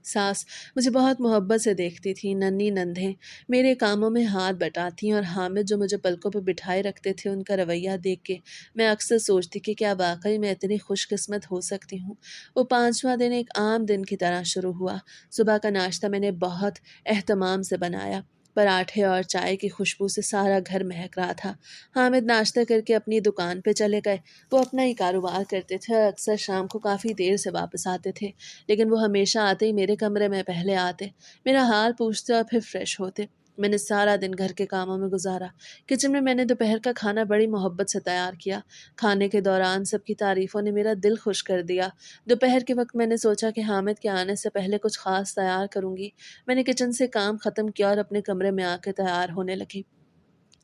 ساس مجھے بہت محبت سے دیکھتی تھی، ننھی نندھیں میرے کاموں میں ہاتھ بٹاتی، اور حامد جو مجھے پلکوں پہ بٹھائے رکھتے تھے، ان کا رویہ دیکھ کے میں اکثر سوچتی کہ کیا واقعی میں اتنی خوش قسمت ہو سکتی ہوں۔ وہ 5واں دن ایک عام دن کی طرح شروع ہوا۔ صبح کا ناشتہ میں نے بہت اہتمام سے بنایا۔ پراٹھے اور چائے کی خوشبو سے سارا گھر مہک رہا تھا۔ حامد ناشتہ کر کے اپنی دکان پہ چلے گئے۔ وہ اپنا ہی کاروبار کرتے تھے اور اکثر شام کو کافی دیر سے واپس آتے تھے، لیکن وہ ہمیشہ آتے ہی میرے کمرے میں پہلے آتے، میرا حال پوچھتے اور پھر فریش ہوتے۔ میں نے سارا دن گھر کے کاموں میں گزارا۔ کچن میں نے دوپہر کا کھانا بڑی محبت سے تیار کیا۔ کھانے کے دوران سب کی تعریفوں نے میرا دل خوش کر دیا۔ دوپہر کے وقت میں نے سوچا کہ حامد کے آنے سے پہلے کچھ خاص تیار کروں گی۔ میں نے کچن سے کام ختم کیا اور اپنے کمرے میں آ کے تیار ہونے لگی۔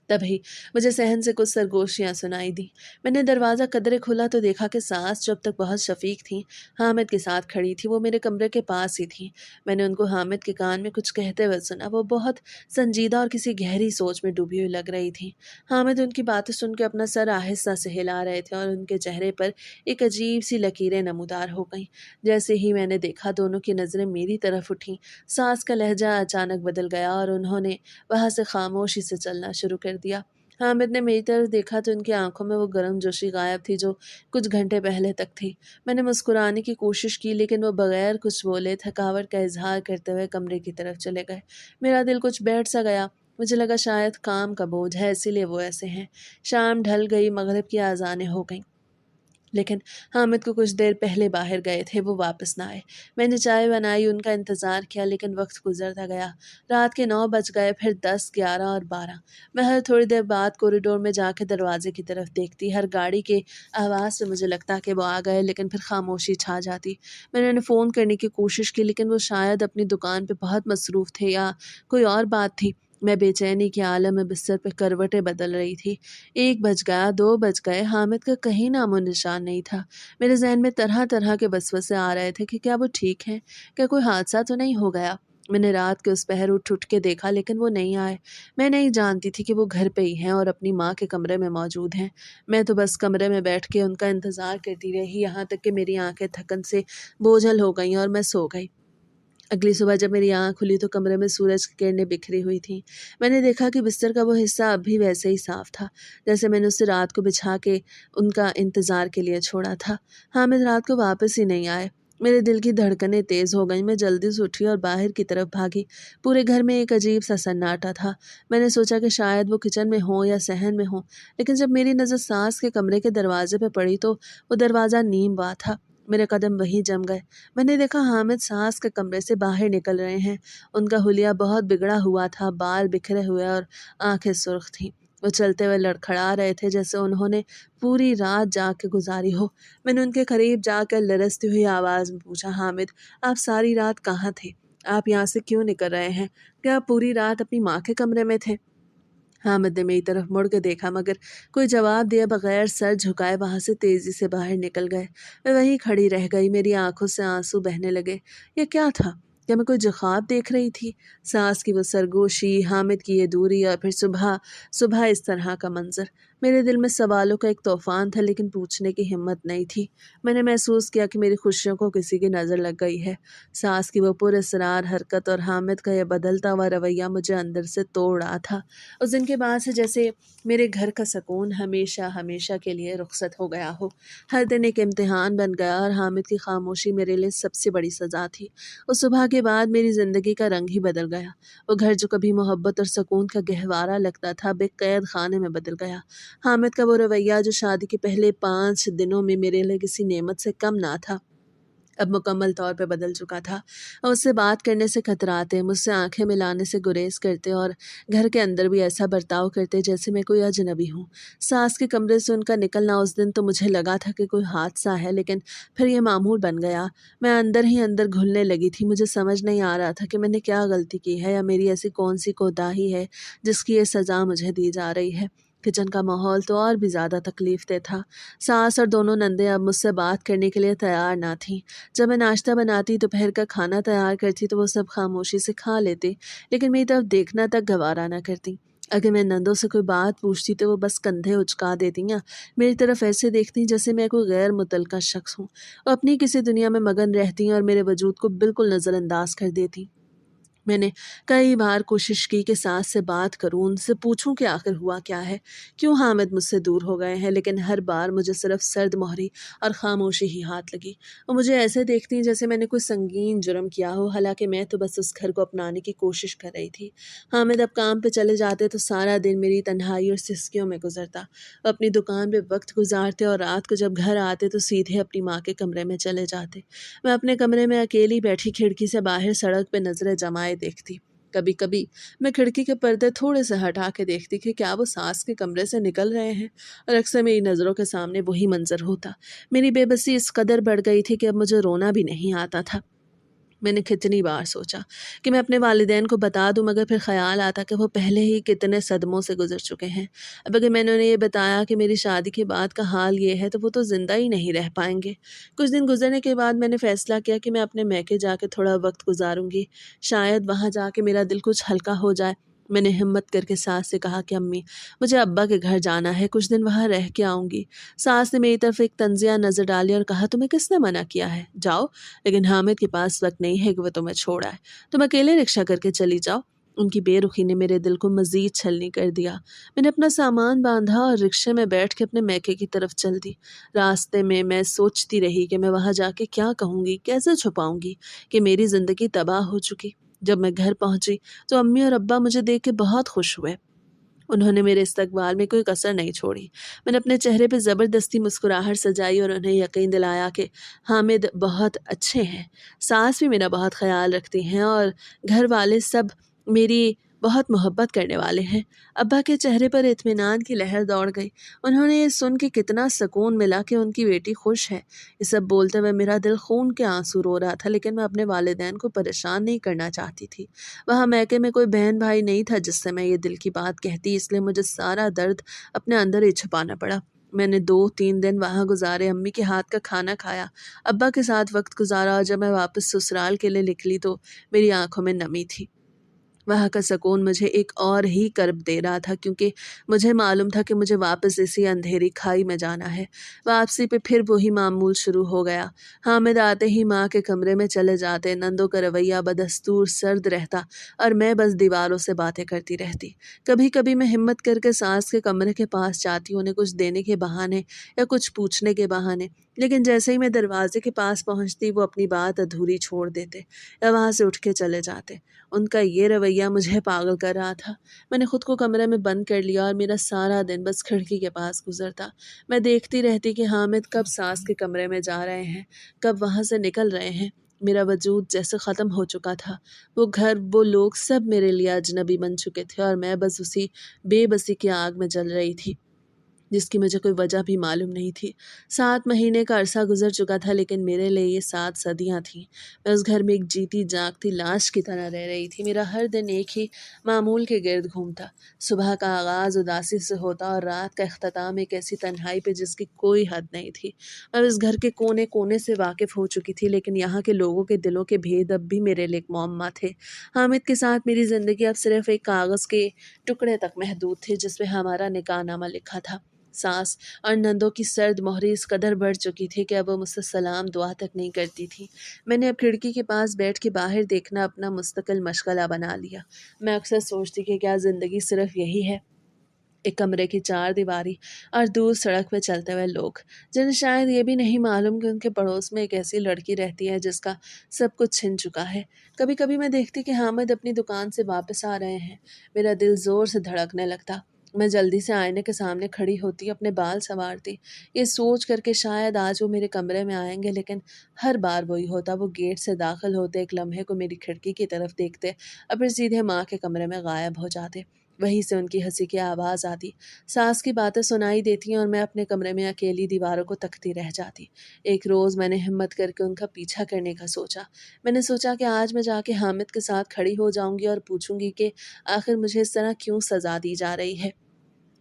تبھی مجھے صحن سے کچھ سرگوشیاں سنائی دیں۔ میں نے دروازہ قدرے کھولا تو دیکھا کہ ساس جو اب تک بہت شفیق تھیں، حامد کے ساتھ کھڑی تھی۔ وہ میرے کمرے کے پاس ہی تھیں۔ میں نے ان کو حامد کے کان میں کچھ کہتے ہوئے سنا۔ وہ بہت سنجیدہ اور کسی گہری سوچ میں ڈوبی ہوئی لگ رہی تھیں۔ حامد ان کی باتیں سن کے اپنا سر آہستہ سے ہلا رہے تھے، اور ان کے چہرے پر ایک عجیب سی لکیریں نمودار ہو گئیں۔ جیسے ہی میں نے دیکھا، دونوں کی نظریں میری طرف اٹھیں۔ ساس کا لہجہ اچانک بدل گیا، اور انہوں نے وہاں سے خاموشی سے چلنا شروع کر دیا۔ حامد نے میری طرف دیکھا تو ان کی آنکھوں میں وہ گرم جوشی غائب تھی جو کچھ گھنٹے پہلے تک تھی۔ میں نے مسکرانے کی کوشش کی، لیکن وہ بغیر کچھ بولے تھکاوٹ کا اظہار کرتے ہوئے کمرے کی طرف چلے گئے۔ میرا دل کچھ بیٹھ سا گیا۔ मुझे लगा शायद काम का बोझ है इसीलिए वो ऐसे हैं। शाम ढल गई, मगरिब की आज़ानें हो गईं। लेकिन हामिद को कुछ देर पहले बाहर गए थे, वो वापस ना आए। मैंने चाय बनाई, उनका इंतज़ार किया, लेकिन वक्त गुजरता गया। रात के 9 बज गए, फिर 10, 11 और 12। मैं हर थोड़ी देर बाद कॉरिडोर में जाके दरवाजे की तरफ देखती। हर गाड़ी के आवाज़ से मुझे लगता कि वो आ गए, लेकिन फिर खामोशी छा जाती। मैंने उन्हें फ़ोन करने की कोशिश की, लेकिन वो शायद अपनी दुकान पे बहुत मसरूफ़ थे या कोई और बात थी। मैं बेचैनी के आलम में बिस्तर पे करवटें बदल रही थी। 1 बज गया, 2 बज गए, हामिद का कहीं नामो निशान नहीं था। मेरे ज़हन में तरह-तरह के वसवसे आ रहे थे कि क्या वो ठीक हैं? क्या कोई हादसा तो नहीं हो गया? मैंने रात के उस पहर उठ-उठ के देखा, लेकिन वो नहीं आए। मैं नहीं जानती थी कि वो घर पे ही हैं और अपनी माँ के कमरे में मौजूद हैं। मैं तो बस कमरे में बैठ के उनका इंतज़ार करती रही, यहाँ तक कि मेरी आँखें थकन से बोझल हो गईं और मैं सो गई। अगली सुबह जब मेरी आँख खुली तो कमरे में सूरज की किरणें बिखरी हुई थीं। मैंने देखा कि बिस्तर का वो हिस्सा अब भी वैसे ही साफ था, जैसे मैंने उसे रात को बिछा के उनका इंतज़ार के लिए छोड़ा था। हामिद रात को वापस ही नहीं आए। मेरे दिल की धड़कनें तेज़ हो गईं। मैं जल्दी से उठी और बाहर की तरफ भागी। पूरे घर में एक अजीब-सा सन्नाटा था। मैंने सोचा कि शायद वो किचन में हों या सहन में हों, लेकिन जब मेरी नज़र सास के कमरे के दरवाज़े पे पड़ी तो वो दरवाज़ा नीम वा था। मेरे कदम वहीं जम गए। मैंने देखा हामिद सास के कमरे से बाहर निकल रहे हैं। उनका हुलिया बहुत बिगड़ा हुआ था, बाल बिखरे हुए और आंखें सुर्ख थीं। वो चलते हुए लड़खड़ा रहे थे जैसे उन्होंने पूरी रात जाग के गुजारी हो। मैंने उनके करीब जाकर लरजती हुई आवाज़ में पूछा, हामिद, आप सारी रात कहाँ थे? आप यहाँ से क्यों निकल रहे हैं? क्या आप पूरी रात अपनी माँ के कमरे में थे? हामिद ने मेरी तरफ मुड़ के देखा, मगर कोई जवाब दिए बगैर सर झुकाए वहाँ से तेज़ी से बाहर निकल गए। मैं वहीं खड़ी रह गई, मेरी आंखों से आंसू बहने लगे। ये क्या था? क्या मैं कोई जो ख्वाब देख रही थी? सास की वो सरगोशी, हामिद की ये दूरी और फिर सुबह सुबह इस तरह का मंजर। मेरे दिल में सवालों का एक तूफान था, लेकिन पूछने की हिम्मत नहीं थी। मैंने महसूस किया कि मेरी खुशियों को किसी की नज़र लग गई है। सास की वो पुरअसरार हरकत और हामिद का यह बदलता हुआ रवैया मुझे अंदर से तोड़ रहा था। उस दिन के बाद से जैसे मेरे घर का सुकून हमेशा हमेशा के लिए रुखसत हो गया हो। हर दिन एक इम्तिहान बन गया और हामिद की खामोशी मेरे लिए सबसे बड़ी सज़ा थी। उस सुबह के बाद मेरी ज़िंदगी का रंग ही बदल गया। वो घर जो कभी मोहब्बत और सुकून का गहवारा लगता था, अब एक कैद खाने में बदल गया। हामिद का वो रवैया जो शादी के पहले 5 दिनों में मेरे लिए किसी नेमत से कम ना था, अब मुकम्मल तौर पे बदल चुका था। उससे बात करने से कतराते, मुझसे आंखें मिलाने से गुरेज करते और घर के अंदर भी ऐसा बर्ताव करते जैसे मैं कोई अजनबी हूँ। सास के कमरे से उनका निकलना उस दिन तो मुझे लगा था कि कोई हादसा है, लेकिन फिर ये मामूल बन गया। मैं अंदर ही अंदर घुलने लगी थी। मुझे समझ नहीं आ रहा था कि मैंने क्या गलती की है या मेरी ऐसी कौन सी कोताही है जिसकी ये सज़ा मुझे दी जा रही है। किचन का माहौल तो और भी ज़्यादा तकलीफ दे था। सास और दोनों नंदें अब मुझसे बात करने के लिए तैयार ना थीं। जब मैं नाश्ता बनाती, दोपहर का खाना तैयार करती तो वो सब खामोशी से खा लेते, लेकिन मेरी तरफ देखना तक गवारा ना करती। अगर मैं नंदों से कोई बात पूछती तो वो बस कंधे उचका देती या मेरी तरफ ऐसे देखती जैसे मैं कोई गैर मुतल्लका शख्स हूँ। वो अपनी किसी दुनिया में मगन रहती और मेरे वजूद को बिल्कुल नज़रअंदाज कर देती। मैंने कई बार कोशिश की कि सास से बात करूं, उनसे पूछूं कि आखिर हुआ क्या है, क्यों हामिद मुझसे दूर हो गए हैं, लेकिन हर बार मुझे सिर्फ सर्द मोहरी और खामोशी ही हाथ लगी। वो मुझे ऐसे देखती जैसे मैंने कोई संगीन जुर्म किया हो, हालांकि मैं तो बस उस घर को अपनाने की कोशिश कर रही थी। हामिद अब काम पे चले जाते तो सारा दिन मेरी तन्हाई और सिसकियों में गुजरता। वो अपनी दुकान पे वक्त गुजारते और रात को जब घर आते तो सीधे अपनी माँ के कमरे में चले जाते। मैं अपने कमरे में अकेली बैठी खिड़की से बाहर सड़क पे नजरें जमाए देखती। कभी कभी मैं खिड़की के पर्दे थोड़े से हटा के देखती कि क्या वो सास के कमरे से निकल रहे हैं, और अक्सर मेरी नज़रों के सामने वही मंजर होता। मेरी बेबसी इस कदर बढ़ गई थी कि अब मुझे रोना भी नहीं आता था। मैंने कितनी बार सोचा कि मैं अपने वालिदैन को बता दूं, मगर फिर ख्याल आता कि वो पहले ही कितने सदमों से गुजर चुके हैं। अब अगर मैंने उन्हें ये बताया कि मेरी शादी के बाद का हाल ये है तो वो तो ज़िंदा ही नहीं रह पाएंगे। कुछ दिन गुजरने के बाद मैंने फ़ैसला किया कि मैं अपने मैके जाके थोड़ा वक्त गुजारूंगी, शायद वहाँ जाके मेरा दिल कुछ हल्का हो जाए। मैंने हिम्मत करके सास से कहा कि अम्मी, मुझे अब्बा के घर जाना है, कुछ दिन वहाँ रह के आऊँगी। सास ने मेरी तरफ एक तंजिया नज़र डाली और कहा, तुम्हें किसने मना किया है, जाओ, लेकिन हामिद के पास वक्त नहीं है कि वह तुम्हें छोड़ आए। तुम अकेले रिक्शा करके चली जाओ। उनकी बेरुखी ने मेरे दिल को मजीद छलनी कर दिया। मैंने अपना सामान बांधा और रिक्शे में बैठ के अपने मैके की तरफ चल दी। रास्ते में मैं सोचती रही कि मैं वहाँ जाके क्या कहूँगी, कैसे छुपाऊंगी कि मेरी ज़िंदगी तबाह हो चुकी। जब मैं घर पहुंची तो अम्मी और अब्बा मुझे देख के बहुत खुश हुए। उन्होंने मेरे इस्तकबाल में कोई कसर नहीं छोड़ी। मैंने अपने चेहरे पे ज़बरदस्ती मुस्कुराहट सजाई और उन्हें यकीन दिलाया कि हामिद बहुत अच्छे हैं। सास भी मेरा बहुत ख़्याल रखती हैं और घर वाले सब मेरी बहुत मोहब्बत करने वाले हैं। अब्बा के चेहरे पर इत्मीनान की लहर दौड़ गई। उन्होंने ये सुन के कितना सुकून मिला कि उनकी बेटी खुश है। ये सब बोलते हुए मेरा दिल खून के आंसू रो रहा था, लेकिन मैं अपने वालिदैन को परेशान नहीं करना चाहती थी। वहाँ मैके में कोई बहन भाई नहीं था जिससे मैं ये दिल की बात कहती, इसलिए मुझे सारा दर्द अपने अंदर ही छुपाना पड़ा। मैंने 2-3 दिन वहाँ गुजारे, अम्मी के हाथ का खाना खाया, अब्बा के साथ वक्त गुजारा और जब मैं वापस ससुराल के लिए निकली तो मेरी आंखों में नमी थी। वहाँ का सुकून मुझे एक और ही कर्ब दे रहा था, क्योंकि मुझे मालूम था कि मुझे वापस इसी अंधेरी खाई में जाना है। वापसी पे फिर वही मामूल शुरू हो गया। हामिद आते ही माँ के कमरे में चले जाते, नंदों का रवैया बदस्तूर सर्द रहता और मैं बस दीवारों से बातें करती रहती। कभी कभी मैं हिम्मत करके सास के कमरे के पास जाती, उन्हें कुछ देने के बहाने या कुछ पूछने के बहाने, लेकिन जैसे ही मैं दरवाजे के पास पहुँचती वो अपनी बात अधूरी छोड़ देते या वहाँ से उठ के चले जाते। उनका ये रवैया मुझे पागल कर रहा था। मैंने खुद को कमरे में बंद कर लिया और मेरा सारा दिन बस खिड़की के पास गुजरता। मैं देखती रहती कि हामिद कब सास के कमरे में जा रहे हैं, कब वहाँ से निकल रहे हैं। मेरा वजूद जैसे ख़त्म हो चुका था। वो घर, वो लोग सब मेरे लिए अजनबी बन चुके थे और मैं बस उसी बेबसी की आग में जल रही थी जिसकी मुझे कोई वजह भी मालूम नहीं थी। 7 महीने का अरसा गुजर चुका था, लेकिन मेरे लिए ये 7 सदियाँ थीं। मैं उस घर में एक जीती जागती लाश की तरह रह रही थी। मेरा हर दिन एक ही मामूल के गिर्द घूमता। सुबह का आगाज़ उदासी से होता और रात का इख्तिताम एक ऐसी तन्हाई पे जिसकी कोई हद नहीं थी। मैं इस घर के कोने कोने से वाकिफ़ हो चुकी थी, लेकिन यहाँ के लोगों के दिलों के भेद अब भी मेरे लिए एक मुअम्मा थे। हामिद के साथ मेरी ज़िंदगी अब सिर्फ़ एक कागज़ के टुकड़े तक महदूद थी जिस पे हमारा निकाहनामा लिखा था। सास और नंदों की सर्द मोहरी इस कदर बढ़ चुकी थी कि अब वो मुझसे सलाम दुआ तक नहीं करती थी। मैंने अब खिड़की के पास बैठ के बाहर देखना अपना मुस्तकिल मशगला बना लिया। मैं अक्सर सोचती कि क्या ज़िंदगी सिर्फ यही है, एक कमरे की 4 दीवारी और दूर सड़क पे चलते हुए लोग, जिन्हें शायद ये भी नहीं मालूम कि उनके पड़ोस में एक ऐसी लड़की रहती है जिसका सब कुछ छिन चुका है। कभी कभी मैं देखती कि हामिद अपनी दुकान से वापस आ रहे हैं। मेरा दिल ज़ोर से धड़कने लगता। मैं जल्दी से आईने के सामने खड़ी होती, अपने बाल संवारती, ये सोच कर के शायद आज वो मेरे कमरे में आएंगे, लेकिन हर बार वही होता। वो गेट से दाखिल होते, एक लम्हे को मेरी खिड़की की तरफ देखते और फिर सीधे माँ के कमरे में गायब हो जाते। वहीं से उनकी हंसी की आवाज़ आती, सास की बातें सुनाई देती और मैं अपने कमरे में अकेली दीवारों को तकती रह जाती। एक रोज़ मैंने हिम्मत करके उनका पीछा करने का सोचा। मैंने सोचा कि आज मैं जाके हामिद के साथ खड़ी हो जाऊंगी और पूछूंगी कि आखिर मुझे इस तरह क्यों सज़ा दी जा रही है।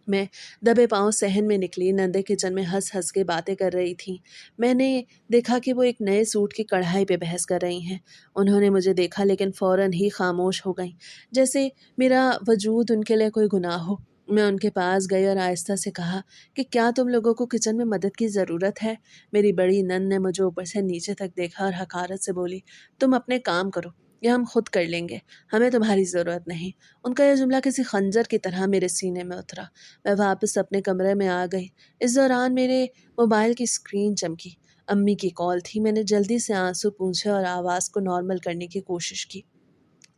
मैं दबे पाँव सहन में निकली। नंदे किचन में हंस हंस के बातें कर रही थीं। मैंने देखा कि वो एक नए सूट की कढ़ाई पे बहस कर रही हैं। उन्होंने मुझे देखा, लेकिन फ़ौरन ही खामोश हो गईं, जैसे मेरा वजूद उनके लिए कोई गुनाह हो। मैं उनके पास गई और आहिस्ता से कहा कि क्या तुम लोगों को किचन में मदद की ज़रूरत है। मेरी बड़ी नंद ने मुझे ऊपर से नीचे तक देखा और हकारत से बोली, तुम अपने काम करो, ये हम खुद कर लेंगे, हमें तुम्हारी ज़रूरत नहीं। उनका यह जुमला किसी खंजर की तरह मेरे सीने में उतरा। मैं वापस अपने कमरे में आ गई। इस दौरान मेरे मोबाइल की स्क्रीन चमकी। अम्मी की कॉल थी। मैंने जल्दी से आंसू पूंछे और आवाज़ को नॉर्मल करने की कोशिश की।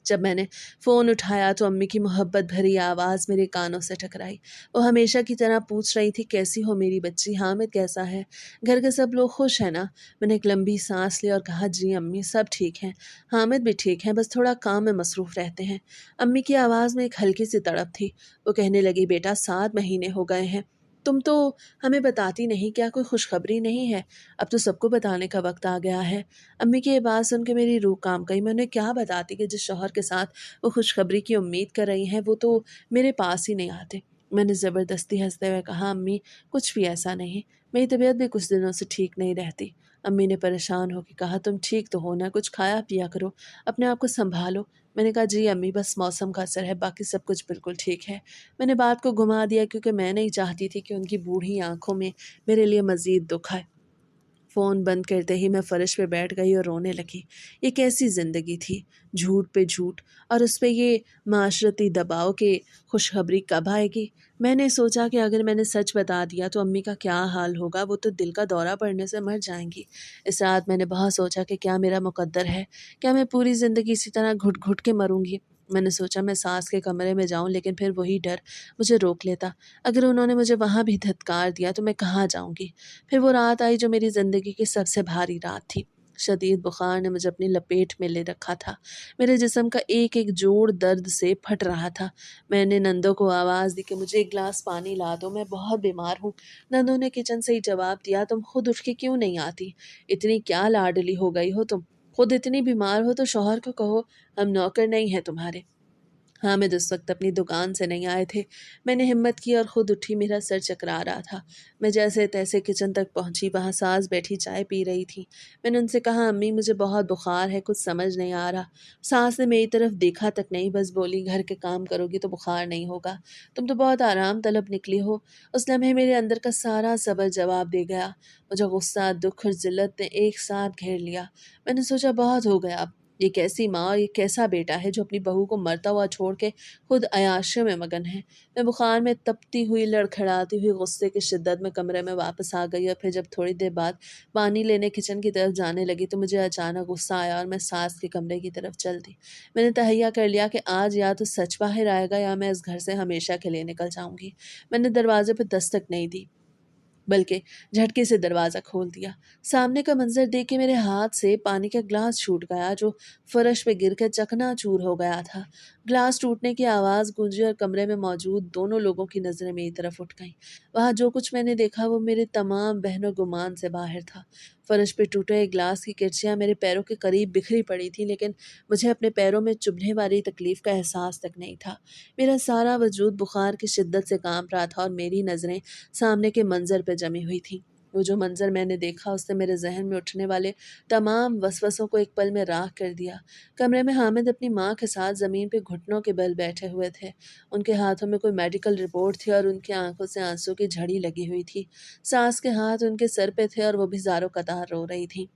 जब मैंने फ़ोन उठाया तो अम्मी की मोहब्बत भरी आवाज़ मेरे कानों से टकराई। वो हमेशा की तरह पूछ रही थी, कैसी हो मेरी बच्ची, हामिद कैसा है, घर के सब लोग खुश हैं ना। मैंने एक लंबी सांस ली और कहा, जी अम्मी, सब ठीक हैं, हामिद भी ठीक है, बस थोड़ा काम में मसरूफ़ रहते हैं। अम्मी की आवाज़ में एक हल्की सी तड़प थी। वो कहने लगी, बेटा 7 महीने हो गए हैं, तुम तो हमें बताती नहीं, क्या कोई खुशखबरी नहीं है। अब तो सबको बताने का वक्त आ गया है। अम्मी की ये बात सुन के मेरी रूह कांप गई। मैं उन्हें क्या बताती कि जिस शौहर के साथ वो खुशखबरी की उम्मीद कर रही हैं वो तो मेरे पास ही नहीं आते। मैंने ज़बरदस्ती हंसते हुए कहा, अम्मी कुछ भी ऐसा नहीं, मेरी तबीयत भी कुछ दिनों से ठीक नहीं रहती। अम्मी ने परेशान होकर कहा, तुम ठीक तो हो ना, कुछ खाया पिया करो, अपने आप को संभालो। मैंने कहा, जी अम्मी, बस मौसम का असर है, बाकी सब कुछ बिल्कुल ठीक है। मैंने बात को घुमा दिया क्योंकि मैं नहीं चाहती थी कि उनकी बूढ़ी आंखों में मेरे लिए मज़ीद दुख आए। फ़ोन बंद करते ही मैं फ़र्श पे बैठ गई और रोने लगी। ये कैसी ज़िंदगी थी? झूठ पे झूठ, और उस पे ये माशरती दबाव कि खुशखबरी कब आएगी। मैंने सोचा कि अगर मैंने सच बता दिया तो अम्मी का क्या हाल होगा, वो तो दिल का दौरा पड़ने से मर जाएँगी। इस रात मैंने बहुत सोचा कि क्या मेरा मुकद्दर है? क्या मैं पूरी ज़िंदगी इसी तरह घुट-घुट के मरूँगी? मैंने सोचा मैं सास के कमरे में जाऊँ, लेकिन फिर वही डर मुझे रोक लेता। अगर उन्होंने मुझे वहाँ भी धत्कार दिया तो मैं कहाँ जाऊँगी? फिर वो रात आई जो मेरी ज़िंदगी की सबसे भारी रात थी। शदीद बुखार ने मुझे अपनी लपेट में ले रखा था। मेरे जिस्म का एक-एक जोड़ दर्द से फट रहा था। मैंने नंदों को आवाज़ दी कि मुझे एक गिलास पानी ला दो, मैं बहुत बीमार हूँ। नंदों ने किचन से ही जवाब दिया, तुम खुद उठ के क्यों नहीं आती? इतनी क्या लाडली हो गई हो तुम? खुद इतनी बीमार हो तो शौहर को कहो, हम नौकर नहीं हैं तुम्हारे। हामिद उस वक्त अपनी दुकान से नहीं आए थे। मैंने हिम्मत की और ख़ुद उठी, मेरा सर चकरा रहा था। मैं जैसे तैसे किचन तक पहुंची, वहाँ सास बैठी चाय पी रही थी। मैंने उनसे कहा, अम्मी मुझे बहुत बुखार है, कुछ समझ नहीं आ रहा। सास ने मेरी तरफ देखा तक नहीं, बस बोली, घर के काम करोगी तो बुखार नहीं होगा, तुम तो बहुत आराम तलब निकली हो। उस लम्हे मेरे अंदर का सारा सब्र जवाब दे गया। मुझे गुस्सा, दुख और जिल्लत ने एक साथ घेर लिया। मैंने सोचा बहुत हो गया अब। ये कैसी माँ और ये कैसा बेटा है जो अपनी बहू को मरता हुआ छोड़ के खुद अय्याशियों में मगन है। मैं बुखार में तपती हुई, लड़खड़ाती हुई, गुस्से की शिद्दत में कमरे में वापस आ गई और फिर जब थोड़ी देर बाद पानी लेने किचन की तरफ जाने लगी तो मुझे अचानक गुस्सा आया और मैं सास के कमरे की तरफ चल दी। मैंने तहैया कर लिया कि आज या तो सच बाहर आएगा या मैं इस घर से हमेशा के लिए निकल जाऊंगी। मैंने दरवाजे पर दस्तक नहीं दी, बल्कि झटके से दरवाज़ा खोल दिया। सामने का मंजर देख के मेरे हाथ से पानी का ग्लास छूट गया जो फर्श पे गिरकर चकनाचूर हो गया था। ग्लास टूटने की आवाज़ गूंजी और कमरे में मौजूद दोनों लोगों की नज़रें मेरी तरफ उठ गईं। वहाँ जो कुछ मैंने देखा वो मेरे तमाम वहम गुमान से बाहर था। फर्श पे टूटे एक ग्लास की किरचियाँ मेरे पैरों के करीब बिखरी पड़ी थी, लेकिन मुझे अपने पैरों में चुभने वाली तकलीफ का एहसास तक नहीं था। मेरा सारा वजूद बुखार की शिद्दत से कांप रहा था और मेरी नज़रें सामने के मंजर पे जमी हुई थी। वो जो मंजर मैंने देखा उसने मेरे जहन में उठने वाले तमाम वसवसों को एक पल में राख कर दिया। कमरे में हामिद अपनी माँ के साथ ज़मीन पे घुटनों के बल बैठे हुए थे। उनके हाथों में कोई मेडिकल रिपोर्ट थी और उनकी आंखों से आंसू की झड़ी लगी हुई थी। सास के हाथ उनके सर पे थे और वो भी ज़ारो कतार रो रही थी।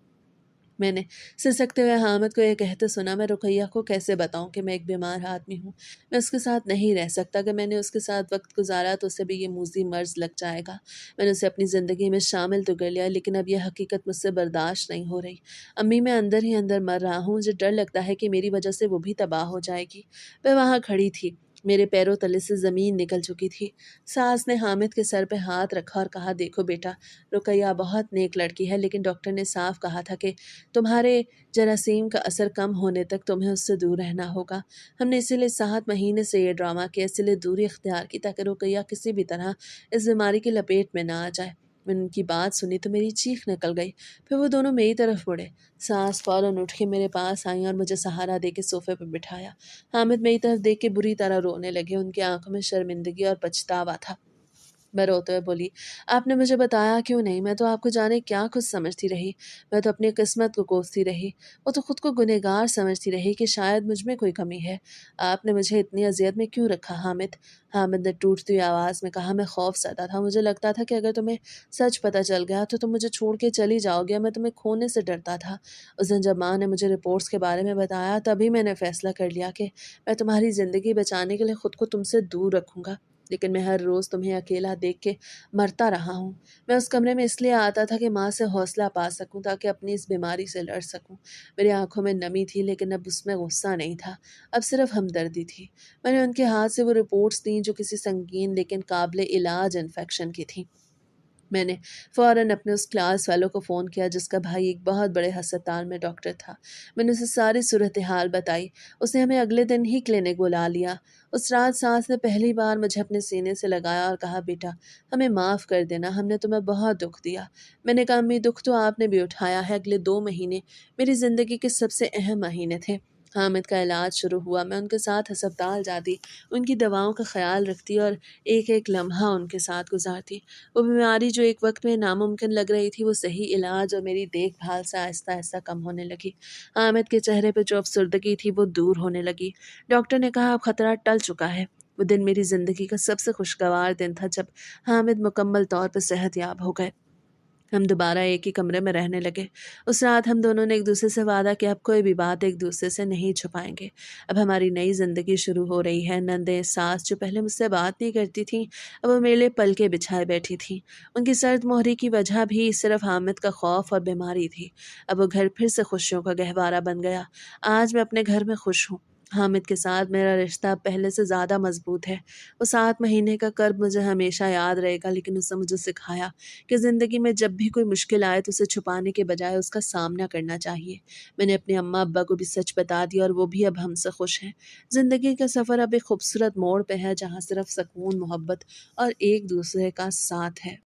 मैंने सिसकते हुए हामिद को ये कहते सुना, मैं रुकैया को कैसे बताऊं कि मैं एक बीमार आदमी हूँ। मैं उसके साथ नहीं रह सकता। अगर मैंने उसके साथ वक्त गुजारा तो उसे भी ये मूजी मर्ज लग जाएगा। मैंने उसे अपनी ज़िंदगी में शामिल तो कर लिया, लेकिन अब यह हकीकत मुझसे बर्दाश्त नहीं हो रही। अम्मी, मैं अंदर ही अंदर मर रहा हूँ। मुझे डर लगता है कि मेरी वजह से वो भी तबाह हो जाएगी। वह वहाँ खड़ी थी, मेरे पैरों तले से ज़मीन निकल चुकी थी। सास ने हामिद के सर पे हाथ रखा और कहा, देखो बेटा, रुकैया बहुत नेक लड़की है, लेकिन डॉक्टर ने साफ कहा था कि तुम्हारे जरासीम का असर कम होने तक तुम्हें उससे दूर रहना होगा। हमने इसीलिए 7 महीने से ये ड्रामा किया, इसीलिए दूरी इख्तियार की ताकि रुकैया किसी भी तरह इस बीमारी की लपेट में ना आ जाए। मैंने उनकी बात सुनी तो मेरी चीख निकल गई। फिर वो दोनों मेरी तरफ मुड़े। सास फौरन उठ के मेरे पास आई और मुझे सहारा दे के सोफे पर बिठाया। हामिद मेरी तरफ देख के बुरी तरह रोने लगे। उनकी आंखों में शर्मिंदगी और पछतावा था। मैं रोते हुए बोली, आपने मुझे बताया क्यों नहीं? मैं तो आपको जाने क्या कुछ समझती रही। मैं तो अपनी किस्मत को कोसती रही। वो तो खुद को गुनहगार समझती रही कि शायद मुझ में कोई कमी है। आपने मुझे इतनी अज़ियत में क्यों रखा हामिद? हामिद ने टूटती हुई आवाज़ में कहा, मैं खौफ़ज़दा था। मुझे लगता था कि अगर तुम्हें सच पता चल गया तो तुम मुझे छोड़ के चली जाओगे। मैं तुम्हें खोने से डरता था। उस दिन जब माँ ने मुझे रिपोर्ट्स के बारे में बताया तभी मैंने फ़ैसला कर लिया कि मैं तुम्हारी ज़िंदगी बचाने के लिए खुद को तुमसे दूर रखूँगा। लेकिन मैं हर रोज़ तुम्हें अकेला देख के मरता रहा हूँ। मैं उस कमरे में इसलिए आता था कि माँ से हौसला पा सकूँ ताकि अपनी इस बीमारी से लड़ सकूँ। मेरी आँखों में नमी थी, लेकिन अब उसमें गुस्सा नहीं था, अब सिर्फ़ हमदर्दी थी। मैंने उनके हाथ से वो रिपोर्ट्स लीं जो किसी संगीन लेकिन काबिल इलाज इन्फेक्शन की थीं। मैंने फ़ौरन अपने उस क्लास फेलो को फ़ोन किया जिसका भाई एक बहुत बड़े हस्पताल में डॉक्टर था। मैंने उसे सारी सूरत हाल बताई। उसने हमें अगले दिन ही क्लिनिक बुला लिया। उस रात सास ने पहली बार मुझे अपने सीने से लगाया और कहा, बेटा, हमें माफ़ कर देना, हमने तुम्हें बहुत दुख दिया। मैंने कहा, अम्मी, दुख तो आपने भी उठाया है। अगले 2 महीने मेरी ज़िंदगी के सबसे अहम महीने थे। हामिद का इलाज शुरू हुआ। मैं उनके साथ अस्पताल जाती, उनकी दवाओं का ख़्याल रखती और एक-एक लम्हा उनके साथ गुज़ारती। वो बीमारी जो एक वक्त में नामुमकिन लग रही थी, वो सही इलाज और मेरी देखभाल से आहिस्ता-आहिस्ता कम होने लगी। हामिद के चेहरे पे जो अफ़सुर्दगी थी, वो दूर होने लगी। डॉक्टर ने कहा, अब खतरा टल चुका है। वो दिन मेरी ज़िंदगी का सबसे खुशगवार दिन था जब हामिद मुकम्मल तौर पे सेहतयाब हो गए। हम दोबारा एक ही कमरे में रहने लगे। उस रात हम दोनों ने एक दूसरे से वादा किया, अब कोई भी बात एक दूसरे से नहीं छुपाएंगे। अब हमारी नई ज़िंदगी शुरू हो रही है। नंदे सास जो पहले मुझसे बात नहीं करती थीं, अब वो मेरे लिए पलके बिछाए बैठी थीं। उनकी सर्द मोहरी की वजह भी सिर्फ हामिद का खौफ और बीमारी थी। अब वो घर फिर से खुशियों का गहवारा बन गया। आज मैं अपने घर में खुश हूँ। हामिद के साथ मेरा रिश्ता अब पहले से ज़्यादा मजबूत है। वो 7 महीने का कर्ब मुझे हमेशा याद रहेगा, लेकिन उसने मुझे सिखाया कि ज़िंदगी में जब भी कोई मुश्किल आए तो उसे छुपाने के बजाय उसका सामना करना चाहिए। मैंने अपने अम्मा अब्बा को भी सच बता दिया और वो भी अब हमसे खुश हैं। ज़िंदगी का सफ़र अब एक खूबसूरत मोड़ पे है, जहाँ सिर्फ सुकून, मोहब्बत और एक दूसरे का साथ है।